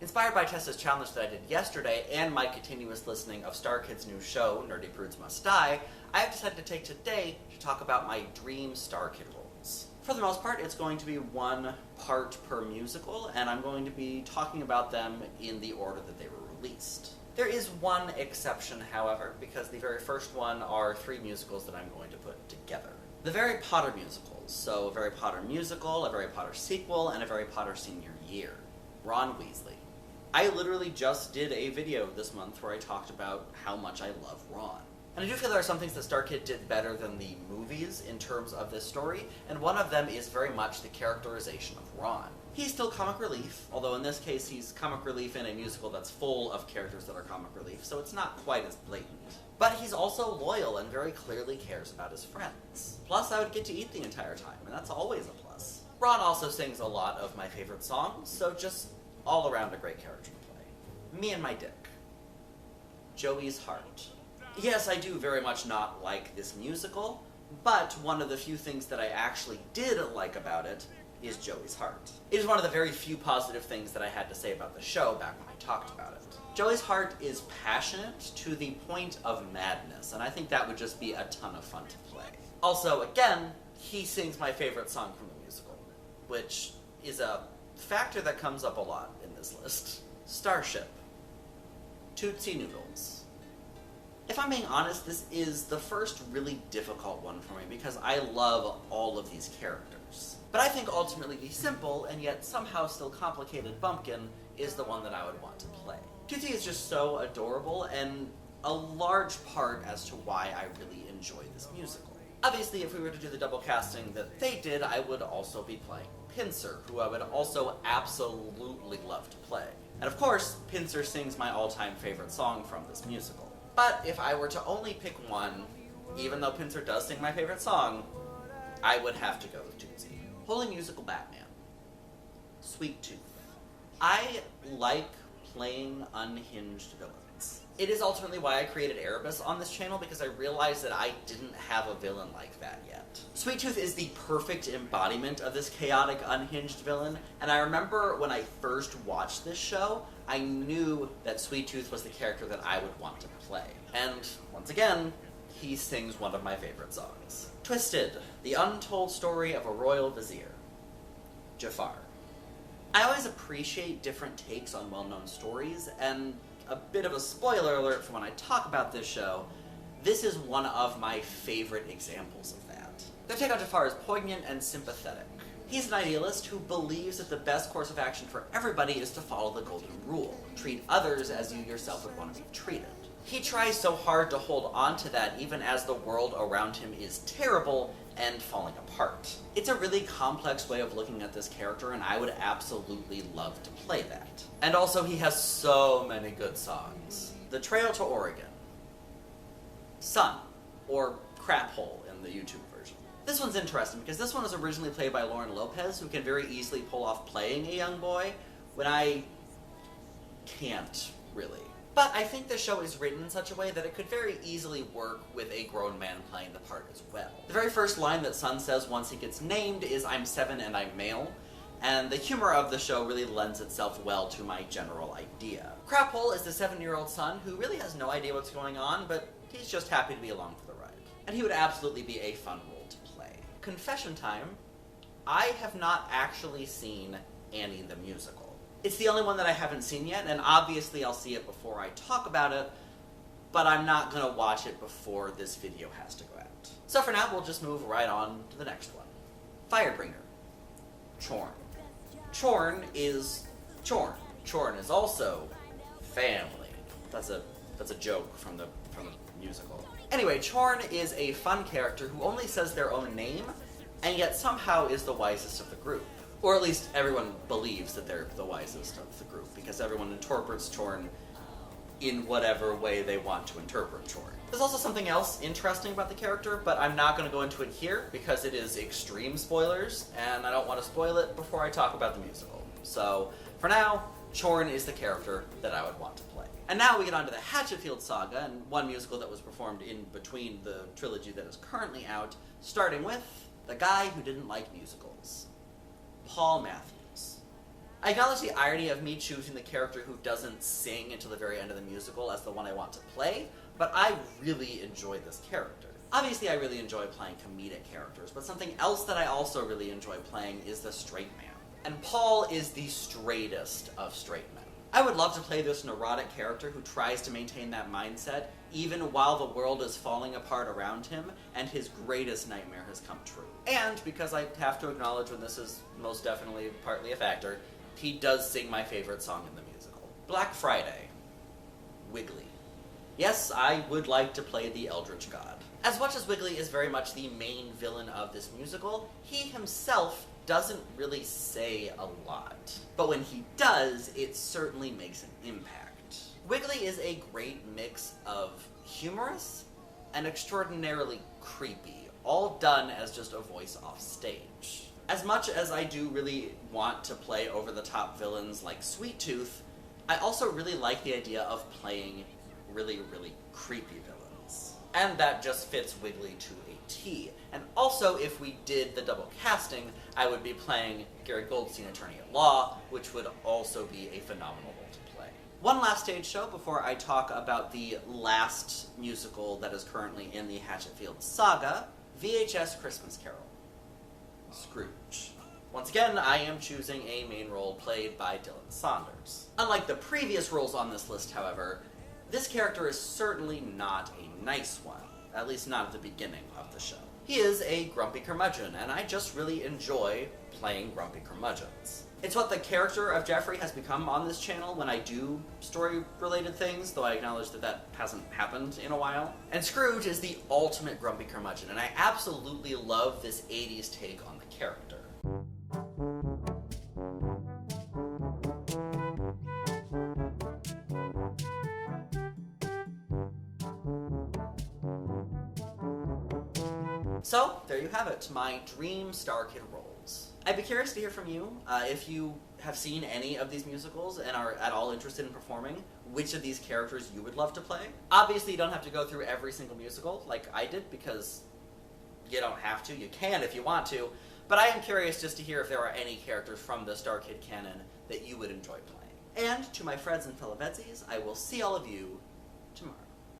Inspired by Tessa's challenge that I did yesterday and my continuous listening of Starkid's new show, Nerdy Prudes Must Die, I have decided to take today to talk about my dream Starkid roles. For the most part, it's going to be one part per musical, and I'm going to be talking about them in the order that they were released. There is one exception, however, because the very first one are 3 musicals that I'm going to put together. The Harry Potter musicals, so a Harry Potter musical, a Harry Potter sequel, and a Harry Potter senior year. Ron Weasley. I literally just did a video this month where I talked about how much I love Ron. And I do feel there are some things that Starkid did better than the movies in terms of this story, and one of them is very much the characterization of Ron. He's still comic relief, although in this case he's comic relief in a musical that's full of characters that are comic relief, so it's not quite as blatant. But he's also loyal and very clearly cares about his friends. Plus, I would get to eat the entire time, and that's always a plus. Ron also sings a lot of my favorite songs, so just all around a great character to play. Me and my dick. Joey's heart. Yes, I do very much not like this musical, but one of the few things that I actually did like about it is Joey's heart. It is one of the very few positive things that I had to say about the show back when I talked about it. Joey's heart is passionate to the point of madness, and I think that would just be a ton of fun to play. Also, again, he sings my favorite song from the musical, which is a factor that comes up a lot in this list. Starship. Tootsie Noodles. If I'm being honest, this is the first really difficult one for me because I love all of these characters. But I think ultimately the simple and yet somehow still complicated Bumpkin is the one that I would want to play. Tootsie is just so adorable and a large part as to why I really enjoy this musical. Obviously, if we were to do the double casting that they did, I would also be playing Pincer, who I would also absolutely love to play. And of course, Pincer sings my all-time favorite song from this musical. But if I were to only pick one, even though Pincer does sing my favorite song, I would have to go with Tootsie. Holy Musical Batman. Sweet Tooth. I like playing unhinged villains. It is ultimately why I created Erebus on this channel, because I realized that I didn't have a villain like that yet. Sweet Tooth is the perfect embodiment of this chaotic, unhinged villain, and I remember when I first watched this show, I knew that Sweet Tooth was the character that I would want to play. And, once again, he sings one of my favorite songs. Twisted, the untold story of a royal vizier. Jafar. I always appreciate different takes on well-known stories, and a bit of a spoiler alert for when I talk about this show, this is one of my favorite examples of that. Their take on Jafar is poignant and sympathetic. He's an idealist who believes that the best course of action for everybody is to follow the golden rule. Treat others as you yourself would want to be treated. He tries so hard to hold on to that even as the world around him is terrible and falling apart. It's a really complex way of looking at this character, and I would absolutely love to play that. And also, he has so many good songs. The Trail to Oregon. Sun, or Crap Hole in the YouTube version. This one's interesting because this one was originally played by Lauren Lopez, who can very easily pull off playing a young boy, when I can't, really. But I think the show is written in such a way that it could very easily work with a grown man playing the part as well. The very first line that Sun says once he gets named is, "I'm 7 and I'm male," and the humor of the show really lends itself well to my general idea. Craphole is the 7-year-old son who really has no idea what's going on, but he's just happy to be along for the ride. And he would absolutely be a fun role to play. Confession time, I have not actually seen Annie the Musical. It's the only one that I haven't seen yet, and obviously I'll see it before I talk about it, but I'm not going to watch it before this video has to go out. So for now, we'll just move right on to the next one. Firebringer. Chorn. Chorn is Chorn. Chorn is also family. That's a joke from the musical. Anyway, Chorn is a fun character who only says their own name, and yet somehow is the wisest of the group. Or at least everyone believes that they're the wisest of the group, because everyone interprets Chorn in whatever way they want to interpret Chorn. There's also something else interesting about the character, but I'm not going to go into it here because it is extreme spoilers, and I don't want to spoil it before I talk about the musical. So, for now, Chorn is the character that I would want to play. And now we get on to the Hatchetfield Saga, and one musical that was performed in between the trilogy that is currently out, starting with the guy who didn't like musicals. Paul Matthews. I acknowledge the irony of me choosing the character who doesn't sing until the very end of the musical as the one I want to play, but I really enjoy this character. Obviously, I really enjoy playing comedic characters, but something else that I also really enjoy playing is the straight man. And Paul is the straightest of straight men. I would love to play this neurotic character who tries to maintain that mindset even while the world is falling apart around him and his greatest nightmare has come true. And, because I have to acknowledge when this is most definitely partly a factor, he does sing my favorite song in the musical. Black Friday. Wiggly. Yes, I would like to play the Eldritch God. As much as Wiggly is very much the main villain of this musical, he himself doesn't really say a lot. But when he does, it certainly makes an impact. Wiggly is a great mix of humorous and extraordinarily creepy, all done as just a voice off stage. As much as I do really want to play over-the-top villains like Sweet Tooth, I also really like the idea of playing really, really creepy villains. And that just fits Wiggly to a T. And also, if we did the double casting, I would be playing Gary Goldstein, Attorney at Law, which would also be a phenomenal role to play. One last stage show before I talk about the last musical that is currently in the Hatchetfield saga, VHS Christmas Carol. Scrooge. Once again, I am choosing a main role played by Dylan Saunders. Unlike the previous roles on this list, however, this character is certainly not a nice one, at least not at the beginning of the show. He is a grumpy curmudgeon, and I just really enjoy playing grumpy curmudgeons. It's what the character of Jeffrey has become on this channel when I do story-related things, though I acknowledge that that hasn't happened in a while. And Scrooge is the ultimate grumpy curmudgeon, and I absolutely love this 80s take on the character. So, there you have it, my dream Starkid roles. I'd be curious to hear from you, if you have seen any of these musicals and are at all interested in performing, which of these characters you would love to play. Obviously, you don't have to go through every single musical like I did, because you don't have to. You can if you want to, but I am curious just to hear if there are any characters from the Starkid canon that you would enjoy playing. And to my friends and fellow VEDSies, I will see all of you tomorrow.